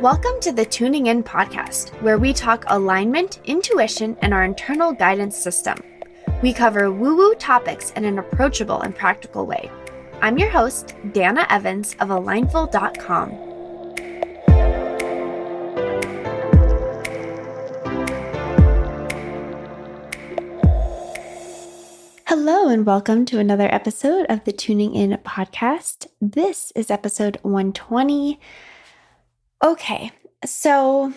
Welcome to the Tuning In podcast, where we talk alignment, intuition, and our internal guidance system. We cover woo-woo topics in an approachable and practical way. I'm your host, Dana Evans of Alignful.com. Hello and welcome to another episode of the Tuning In podcast. This is episode 120. Okay, so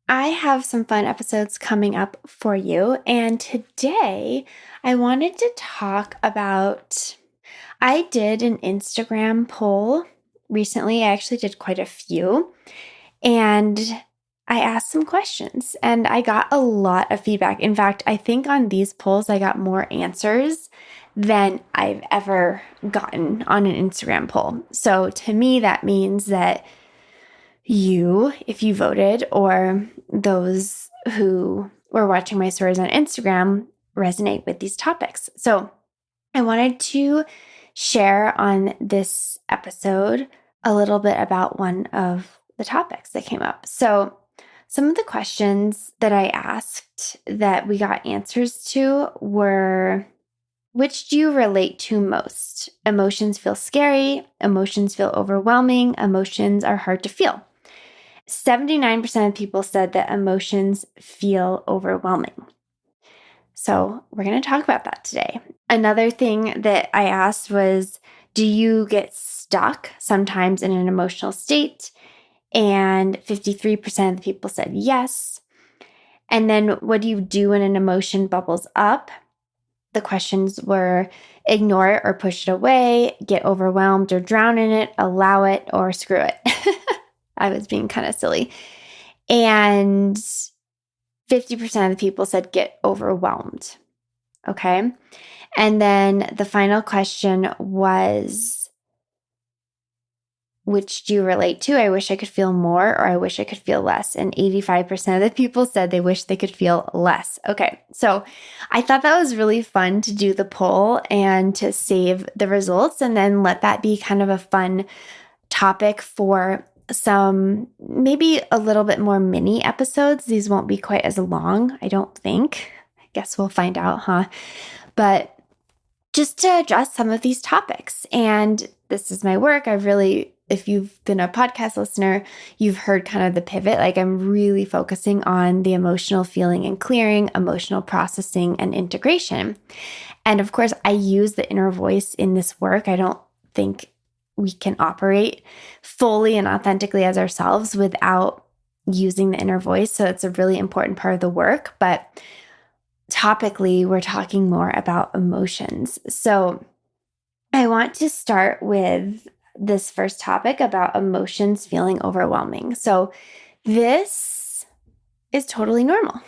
I have some fun episodes coming up for you, and today I wanted to talk about, I did an Instagram poll recently. I actually did quite a few, and I asked some questions, and I got a lot of feedback. In fact, I think on these polls, I got more answers than I've ever gotten on an Instagram poll. So to me, that means that you, if you voted, or those who were watching my stories on Instagram, resonate with these topics. So I wanted to share on this episode a little bit about one of the topics that came up. So some of the questions that I asked that we got answers to were, which do you relate to most? Emotions feel scary. Emotions feel overwhelming. Emotions are hard to feel. 79% of people said that emotions feel overwhelming. So we're going to talk about that today. Another thing that I asked was, do you get stuck sometimes in an emotional state? And 53% of the people said yes. And then what do you do when an emotion bubbles up? The questions were ignore it or push it away, get overwhelmed or drown in it, allow it or screw it. I was being kind of silly. And 50% of the people said get overwhelmed. Okay. And then the final question was, which do you relate to? I wish I could feel more, or I wish I could feel less. And 85% of the people said they wish they could feel less. Okay. So I thought that was really fun to do the poll and to save the results and then let that be kind of a fun topic for some, maybe a little bit more mini episodes. These won't be quite as long, I don't think. I guess we'll find out, huh? But just to address some of these topics. And this is my work. If you've been a podcast listener, you've heard kind of the pivot. Like I'm really focusing on the emotional feeling and clearing, emotional processing, and integration. And of course, I use the inner voice in this work. I don't think we can operate fully and authentically as ourselves without using the inner voice. So it's a really important part of the work. But topically, we're talking more about emotions. So I want to start with this first topic about emotions feeling overwhelming. So this is totally normal.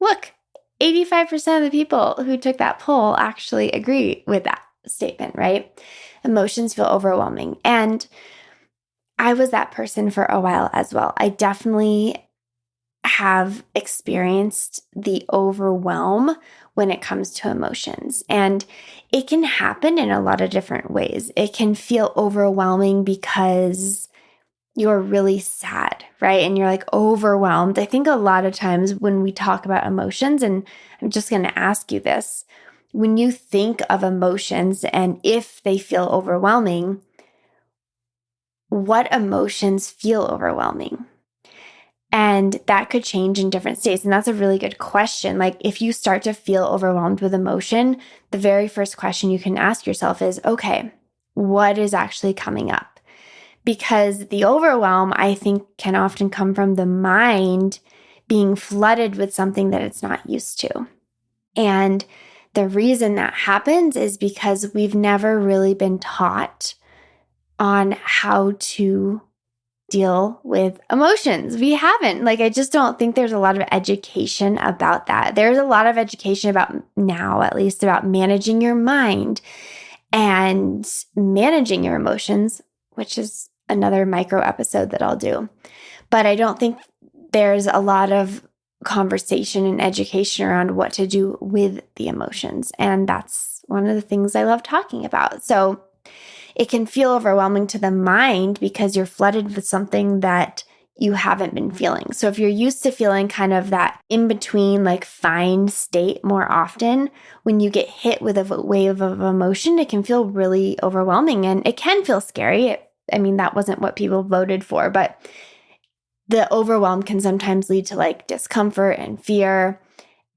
Look, 85% of the people who took that poll actually agree with that statement, right? Emotions feel overwhelming. And I was that person for a while as well. I definitely have experienced the overwhelm when it comes to emotions. And it can happen in a lot of different ways. It can feel overwhelming because you're really sad, right? And you're like overwhelmed. I think a lot of times when we talk about emotions, and I'm just going to ask you this, when you think of emotions and if they feel overwhelming, what emotions feel overwhelming? And that could change in different states. And that's a really good question. Like if you start to feel overwhelmed with emotion, the very first question you can ask yourself is, okay, what is actually coming up? Because the overwhelm, I think, can often come from the mind being flooded with something that it's not used to. And the reason that happens is because we've never really been taught on how to deal with emotions. We haven't. I just don't think there's a lot of education about that. There's a lot of education about now, at least, about managing your mind and managing your emotions, which is another micro episode that I'll do. But I don't think there's a lot of conversation and education around what to do with the emotions. And that's one of the things I love talking about. So It can feel overwhelming to the mind because you're flooded with something that you haven't been feeling. So if you're used to feeling kind of that in between, like fine state more often, when you get hit with a wave of emotion, it can feel really overwhelming and it can feel scary. That wasn't what people voted for, but the overwhelm can sometimes lead to like discomfort and fear.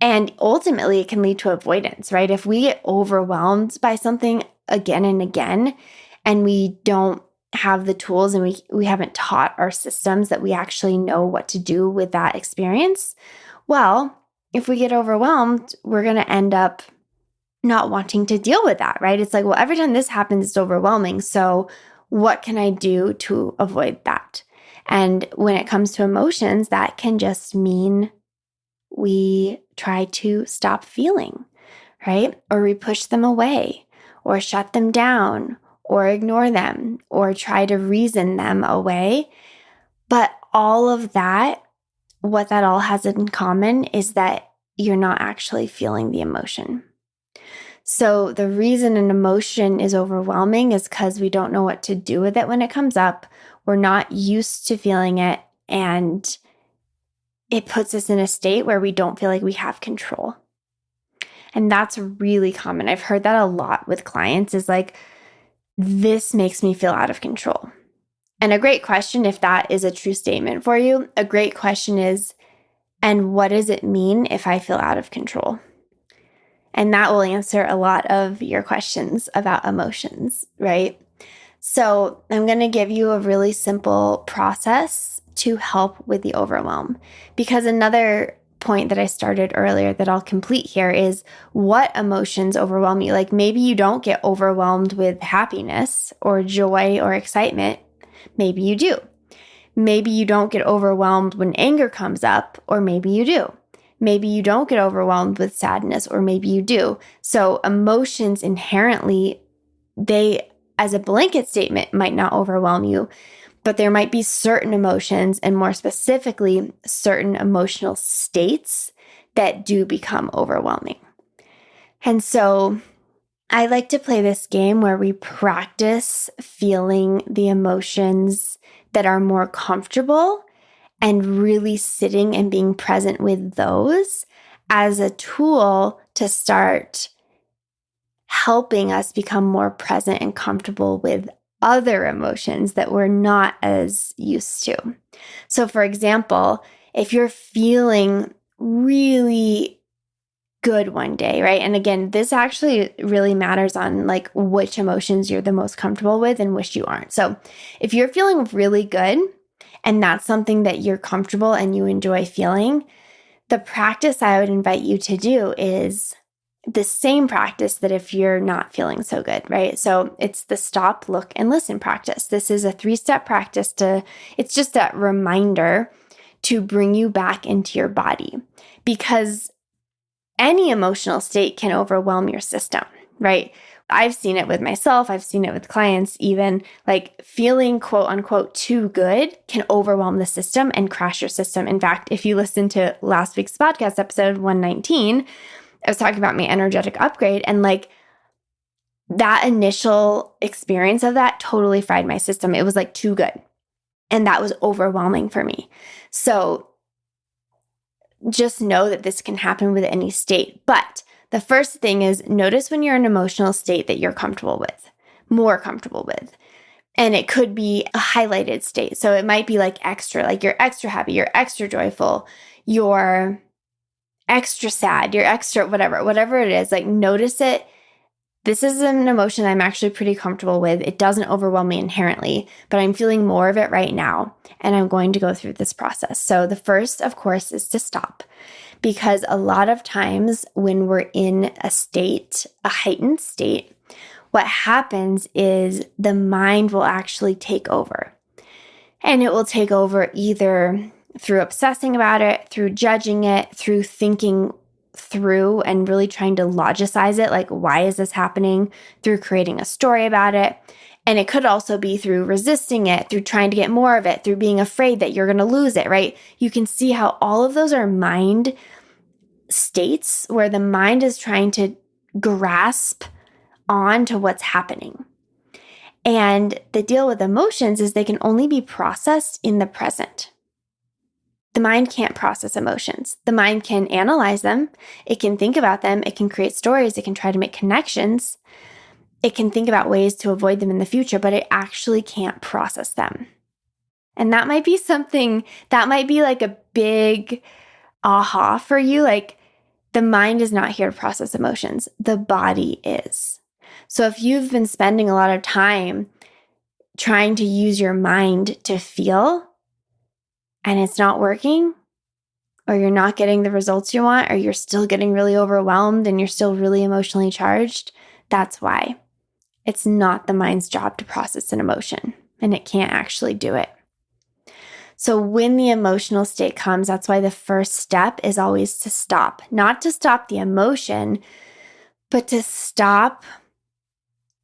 And ultimately, it can lead to avoidance, right? If we get overwhelmed by something again and again, and we don't have the tools and we haven't taught our systems that we actually know what to do with that experience, well, if we get overwhelmed, we're going to end up not wanting to deal with that, right? It's like, well, every time this happens, it's overwhelming. So what can I do to avoid that? And when it comes to emotions, that can just mean we try to stop feeling, right? Or we push them away, or shut them down, or ignore them, or try to reason them away. But all of that, what that all has in common is that you're not actually feeling the emotion. So the reason an emotion is overwhelming is because we don't know what to do with it when it comes up. We're not used to feeling it, and it puts us in a state where we don't feel like we have control. And that's really common. I've heard that a lot with clients is like, this makes me feel out of control. And a great question, if that is a true statement for you, a great question is, and what does it mean if I feel out of control? And that will answer a lot of your questions about emotions, right? So I'm going to give you a really simple process to help with the overwhelm. Because another point that I started earlier that I'll complete here is what emotions overwhelm you. Like maybe you don't get overwhelmed with happiness or joy or excitement. Maybe you do. Maybe you don't get overwhelmed when anger comes up, or maybe you do. Maybe you don't get overwhelmed with sadness, or maybe you do. So emotions inherently, they, as a blanket statement, might not overwhelm you, but there might be certain emotions, and more specifically, certain emotional states that do become overwhelming. And so I like to play this game where we practice feeling the emotions that are more comfortable and really sitting and being present with those as a tool to start helping us become more present and comfortable with other emotions that we're not as used to. So for example, if you're feeling really good one day, right? And again, this actually really matters on like which emotions you're the most comfortable with and which you aren't. So if you're feeling really good and that's something that you're comfortable and you enjoy feeling, the practice I would invite you to do is the same practice that if you're not feeling so good, right? So it's the stop, look, and listen practice. This is a 3-step practice it's just that reminder to bring you back into your body, because any emotional state can overwhelm your system, right? I've seen it with myself. I've seen it with clients, even like feeling quote unquote too good can overwhelm the system and crash your system. In fact, if you listen to last week's podcast episode 119, I was talking about my energetic upgrade, and like that initial experience of that totally fried my system. It was like too good. And that was overwhelming for me. So just know that this can happen with any state. But the first thing is notice when you're in an emotional state that you're comfortable with, more comfortable with. And it could be a highlighted state. So it might be like you're extra happy, you're extra joyful, you're extra sad, you're extra whatever it is, like notice it. This is an emotion I'm actually pretty comfortable with. It doesn't overwhelm me inherently, but I'm feeling more of it right now. And I'm going to go through this process. So the first, of course, is to stop. Because a lot of times when we're in a state, a heightened state, what happens is the mind will actually take over. And it will take over either through obsessing about it, through judging it, through thinking through and really trying to logicize it, like, why is this happening, through creating a story about it. And it could also be through resisting it, through trying to get more of it, through being afraid that you're going to lose it, right? You can see how all of those are mind states where the mind is trying to grasp on to what's happening. And the deal with emotions is they can only be processed in the present. The mind can't process emotions. The mind can analyze them. It can think about them. It can create stories. It can try to make connections. It can think about ways to avoid them in the future, but it actually can't process them. And that might be something that might be like a big aha for you. Like, the mind is not here to process emotions. The body is. So if you've been spending a lot of time trying to use your mind to feel and it's not working, or you're not getting the results you want, or you're still getting really overwhelmed and you're still really emotionally charged, that's why. It's not the mind's job to process an emotion, and it can't actually do it. So when the emotional state comes, that's why the first step is always to stop. Not to stop the emotion, but to stop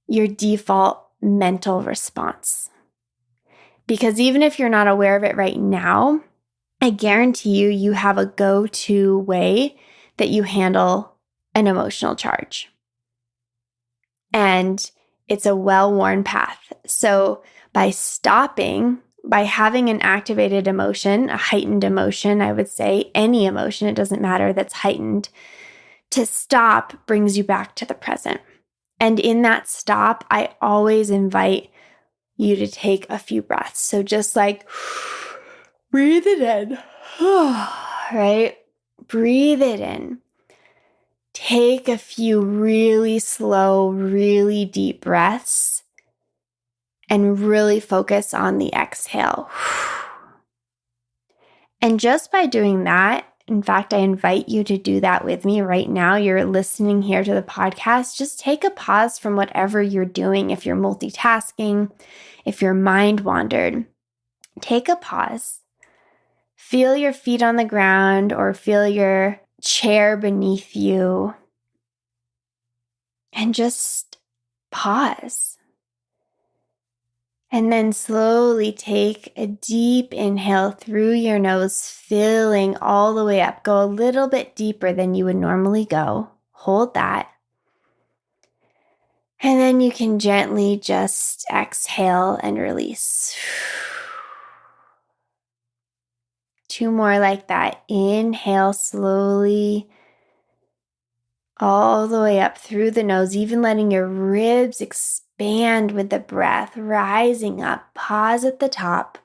your default mental response. Because even if you're not aware of it right now, I guarantee you have a go-to way that you handle an emotional charge. And it's a well-worn path. So by stopping, by having an activated emotion, a heightened emotion, I would say, any emotion, it doesn't matter, that's heightened, to stop brings you back to the present. And in that stop, I always invite you to take a few breaths. So just like breathe it in, right? Breathe it in. Take a few really slow, really deep breaths and really focus on the exhale. And just by doing that, in fact, I invite you to do that with me right now. You're listening here to the podcast. Just take a pause from whatever you're doing. If you're multitasking, if your mind wandered, take a pause. Feel your feet on the ground or feel your chair beneath you. And just pause. And then slowly take a deep inhale through your nose, filling all the way up. Go a little bit deeper than you would normally go. Hold that. And then you can gently just exhale and release. 2 more like that. Inhale slowly all the way up through the nose, even letting your ribs expand with the breath, rising up. Pause at the top.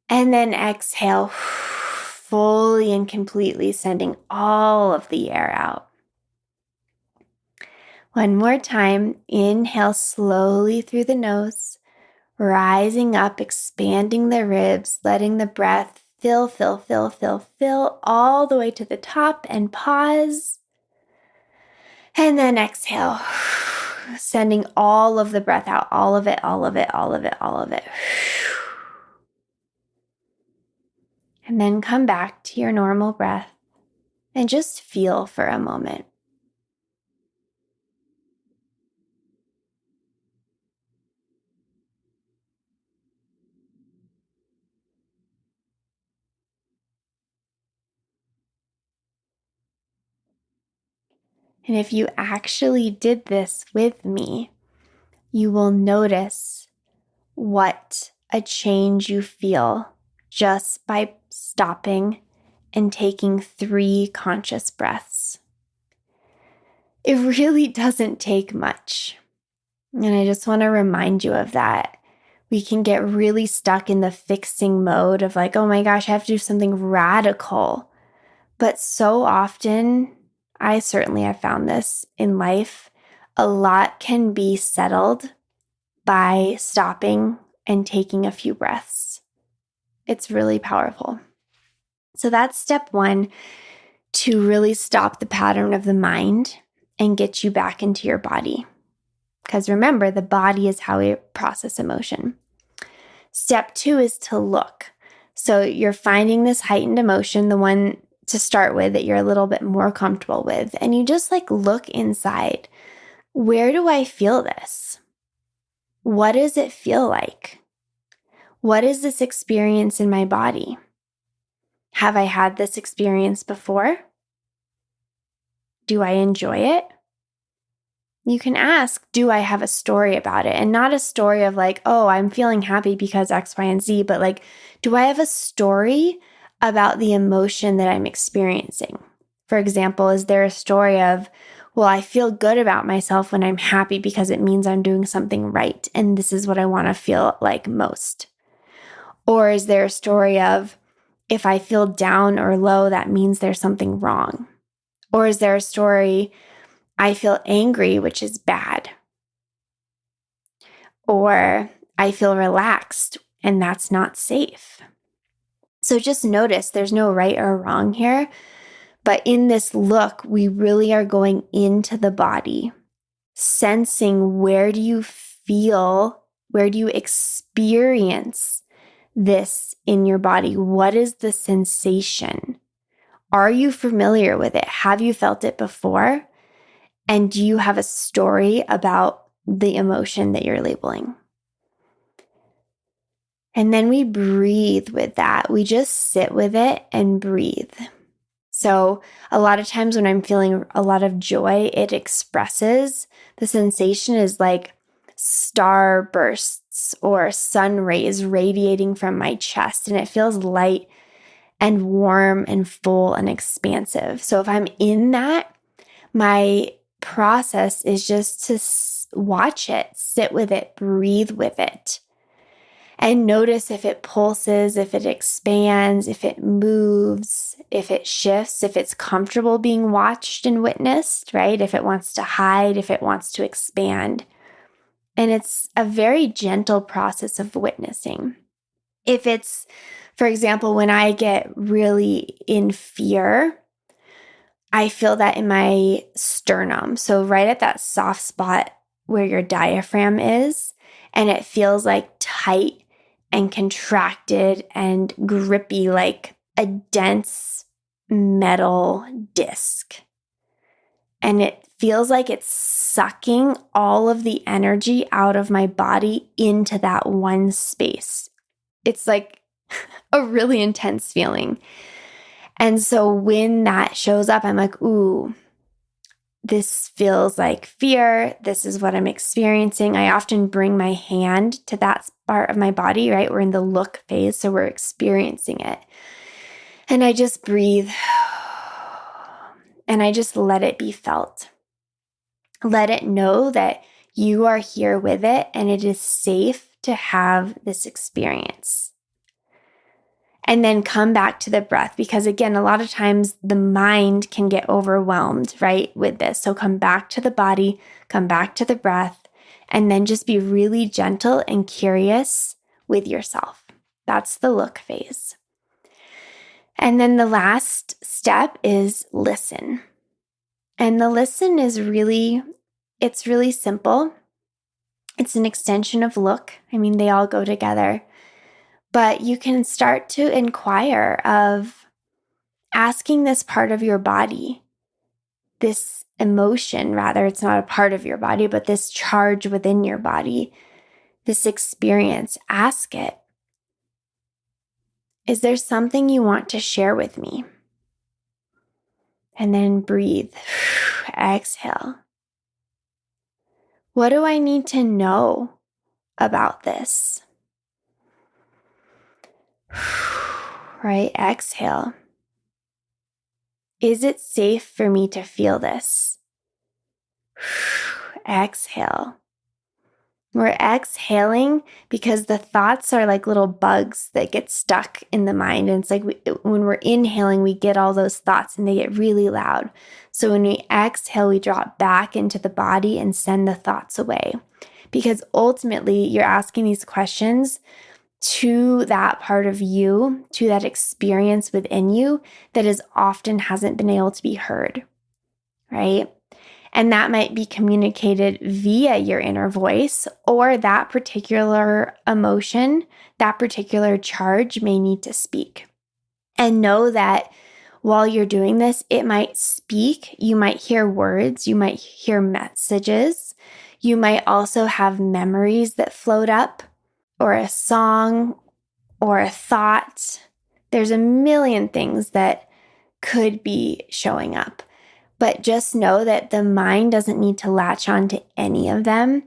And then exhale fully and completely, sending all of the air out. One more time. Inhale slowly through the nose, rising up, expanding the ribs, letting the breath fill all the way to the top, and pause. And then exhale, sending all of the breath out, all of it. And then come back to your normal breath and just feel for a moment. And if you actually did this with me, you will notice what a change you feel just by stopping and taking 3 conscious breaths. It really doesn't take much. And I just want to remind you of that. We can get really stuck in the fixing mode of like, oh my gosh, I have to do something radical. But so often, I certainly have found this in life, a lot can be settled by stopping and taking a few breaths. It's really powerful. So that's step 1, to really stop the pattern of the mind and get you back into your body. Because remember, the body is how we process emotion. Step 2 is to look. So you're finding this heightened emotion, the one to start with that you're a little bit more comfortable with, and you just like look inside. Where do I feel this? What does it feel like? What is this experience in my body? Have I had this experience before? Do I enjoy it? you can ask, do I have a story about it? And not a story of like, oh, I'm feeling happy because X, Y, and Z, but like, do I have a story about the emotion that I'm experiencing? For example, is there a story of, well, I feel good about myself when I'm happy because it means I'm doing something right, and this is what I want to feel like most? Or is there a story of, if I feel down or low, that means there's something wrong? Or is there a story, I feel angry, which is bad? Or I feel relaxed, and that's not safe. So just notice there's no right or wrong here. But in this look, we really are going into the body, sensing, where do you feel, where do you experience this in your body? What is the sensation? Are you familiar with it? Have you felt it before? And do you have a story about the emotion that you're labeling? And then we breathe with that. We just sit with it and breathe. So a lot of times when I'm feeling a lot of joy, it expresses, the sensation is like star bursts or sun rays radiating from my chest, and it feels light and warm and full and expansive. So if I'm in that, my process is just to watch it, sit with it, breathe with it, and notice if it pulses, if it expands, if it moves, if it shifts, if it's comfortable being watched and witnessed, right? If it wants to hide, if it wants to expand. And it's a very gentle process of witnessing. If it's, for example, when I get really in fear, I feel that in my sternum. So right at that soft spot where your diaphragm is, and it feels like tight and contracted and grippy, like a dense metal disc. And it feels like it's sucking all of the energy out of my body into that one space. It's like a really intense feeling. And so when that shows up, I'm like, ooh, this feels like fear. This is what I'm experiencing. I often bring my hand to that part of my body, right? We're in the look phase, so we're experiencing it. And I just breathe and I just let it be felt. Let it know that you are here with it and it is safe to have this experience. And then come back to the breath, because again, a lot of times the mind can get overwhelmed, right, with this. So come back to the body, come back to the breath, and then just be really gentle and curious with yourself. That's the look phase. And then the last step is listen. And the listen is it's really simple. It's an extension of look. I mean, they all go together. But you can start to inquire of asking this part of your body, this emotion, rather, it's not a part of your body, but this charge within your body, this experience, ask it. Is there something you want to share with me? And then breathe, exhale. What do I need to know about this? Right, exhale. Is it safe for me to feel this? Exhale. We're exhaling because the thoughts are like little bugs that get stuck in the mind. And it's like when we're inhaling, we get all those thoughts and they get really loud. So when we exhale, we drop back into the body and send the thoughts away. Because ultimately, you're asking these questions to that part of you, to that experience within you that is often hasn't been able to be heard, right? And that might be communicated via your inner voice, or that particular emotion, that particular charge may need to speak. And know that while you're doing this, it might speak. You might hear words, you might hear messages. You might also have memories that float up, or a song, or a thought. There's a million things that could be showing up. But just know that the mind doesn't need to latch on to any of them.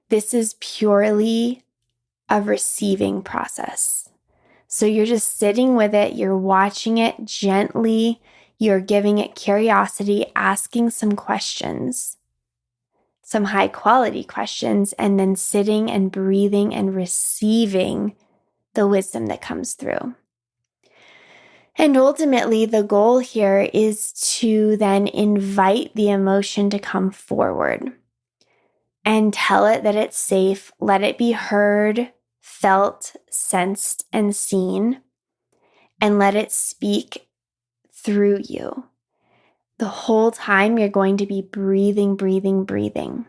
This is purely a receiving process. So you're just sitting with it, you're watching it gently, you're giving it curiosity, asking some questions, some high quality questions, and then sitting and breathing and receiving the wisdom that comes through. And ultimately, the goal here is to then invite the emotion to come forward and tell it that it's safe, let it be heard, felt, sensed, and seen, and let it speak through you. The whole time you're going to be breathing, breathing, breathing.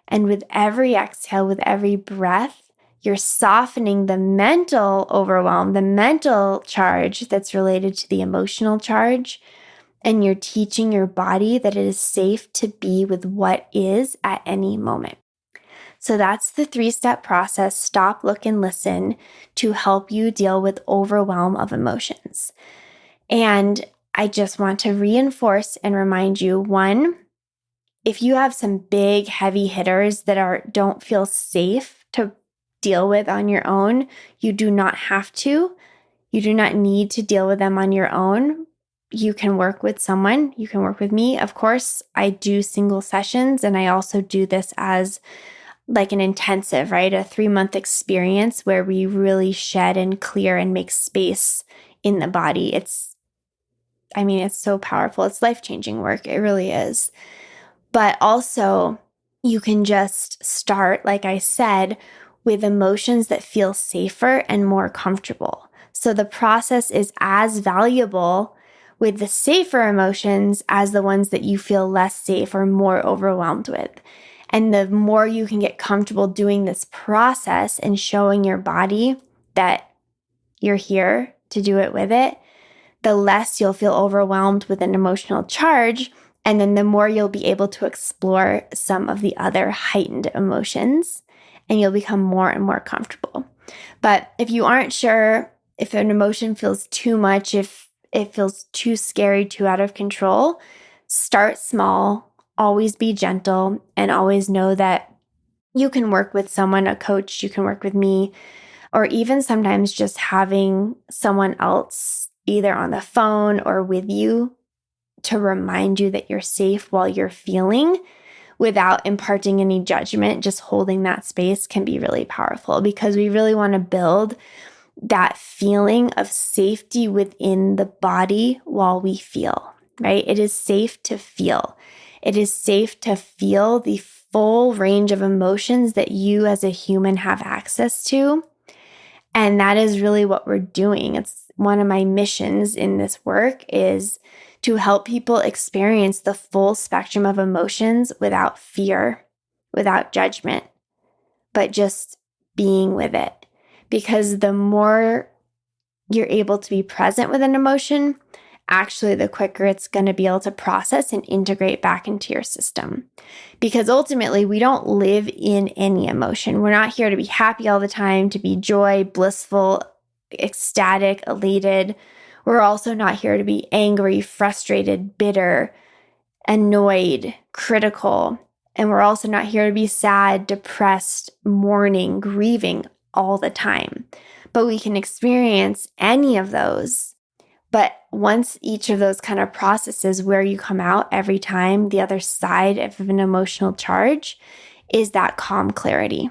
And with every exhale, with every breath, you're softening the mental overwhelm, the mental charge that's related to the emotional charge. And you're teaching your body that it is safe to be with what is at any moment. So that's the 3-step process, stop, look, and listen, to help you deal with overwhelm of emotions. And I just want to reinforce and remind you, 1, if you have some big heavy hitters that don't feel safe to deal with on your own, you do not have to. You do not need to deal with them on your own. You can work with someone. You can work with me. Of course, I do single sessions, and I also do this as like an intensive, right? A 3-month experience where we really shed and clear and make space in the body. It's so powerful. It's life-changing work. It really is. But also, you can just start, like I said, with emotions that feel safer and more comfortable. So the process is as valuable with the safer emotions as the ones that you feel less safe or more overwhelmed with. And the more you can get comfortable doing this process and showing your body that you're here to do it with it, the less you'll feel overwhelmed with an emotional charge. And then the more you'll be able to explore some of the other heightened emotions, and you'll become more and more comfortable. But if you aren't sure if an emotion feels too much, if it feels too scary, too out of control, start small, always be gentle, and always know that you can work with someone, a coach, you can work with me, or even sometimes just having someone else either on the phone or with you to remind you that you're safe while you're feeling without imparting any judgment. Just holding that space can be really powerful, because we really want to build that feeling of safety within the body while we feel, right? It is safe to feel. It is safe to feel the full range of emotions that you as a human have access to. And that is really what we're doing. It's one of my missions in this work is to help people experience the full spectrum of emotions without fear, without judgment, but just being with it. Because the more you're able to be present with an emotion, actually the quicker it's going to be able to process and integrate back into your system. Because ultimately, we don't live in any emotion. We're not here to be happy all the time, to be joy, blissful, ecstatic, elated. We're also not here to be angry, frustrated, bitter, annoyed, critical. And we're also not here to be sad, depressed, mourning, grieving all the time. But we can experience any of those. But once each of those kind of processes, where you come out every time, the other side of an emotional charge is that calm clarity.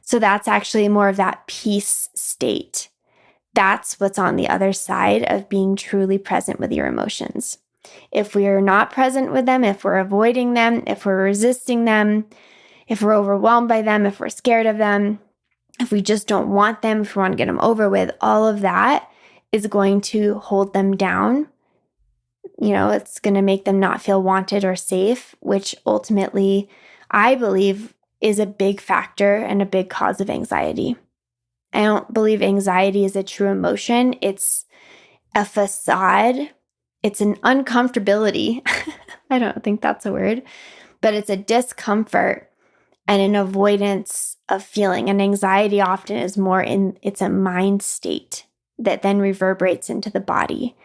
So that's actually more of that peace state. That's what's on the other side of being truly present with your emotions. If we are not present with them, if we're avoiding them, if we're resisting them, if we're overwhelmed by them, if we're scared of them, if we just don't want them, if we want to get them over with, all of that is going to hold them down. It's going to make them not feel wanted or safe, which ultimately I believe is a big factor and a big cause of anxiety. I don't believe anxiety is a true emotion. It's a facade. It's an uncomfortability. I don't think that's a word, but it's a discomfort and an avoidance of feeling. And anxiety often is it's a mind state that then reverberates into the body.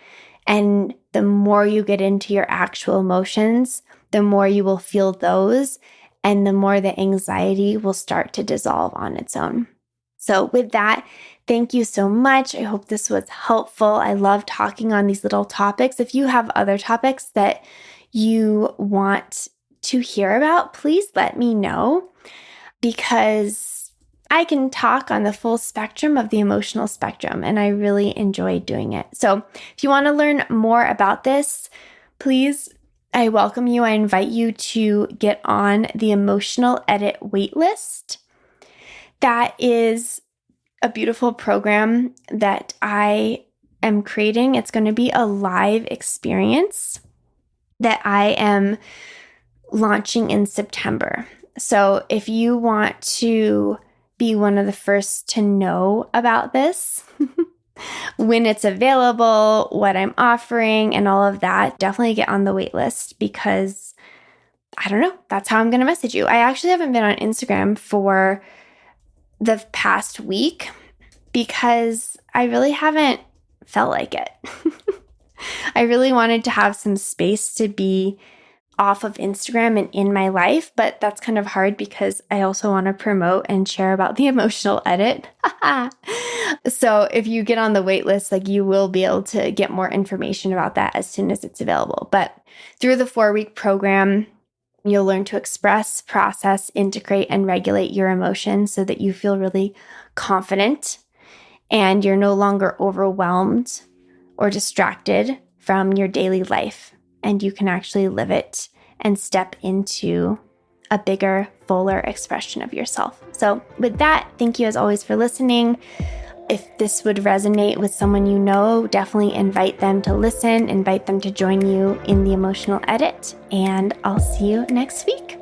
And the more you get into your actual emotions, the more you will feel those, and the more the anxiety will start to dissolve on its own. So with that, thank you so much. I hope this was helpful. I love talking on these little topics. If you have other topics that you want to hear about, please let me know, because I can talk on the full spectrum of the emotional spectrum, and I really enjoy doing it. So if you want to learn more about this, please, I welcome you. I invite you to get on the Emotional Edit waitlist. That is a beautiful program that I am creating. It's going to be a live experience that I am launching in September. So if you want to be one of the first to know about this, when it's available, what I'm offering, and all of that, definitely get on the wait list, because I don't know, that's how I'm going to message you. I actually haven't been on Instagram for the past week because I really haven't felt like it. I really wanted to have some space to be off of Instagram and in my life, but that's kind of hard because I also want to promote and share about the Emotional Edit. So if you get on the wait list, like, you will be able to get more information about that as soon as it's available. But through the 4-week program, you'll learn to express, process, integrate, and regulate your emotions so that you feel really confident and you're no longer overwhelmed or distracted from your daily life. And you can actually live it and step into a bigger, fuller expression of yourself. So with that, thank you as always for listening. If this would resonate with someone you know, definitely invite them to listen, invite them to join you in the Emotional Edit, and I'll see you next week.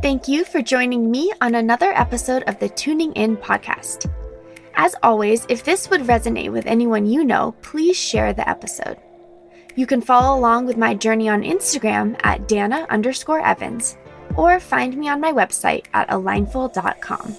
Thank you for joining me on another episode of the Tuning In podcast. As always, if this would resonate with anyone you know, please share the episode. You can follow along with my journey on Instagram at Dana_Evans, or find me on my website at alignful.com.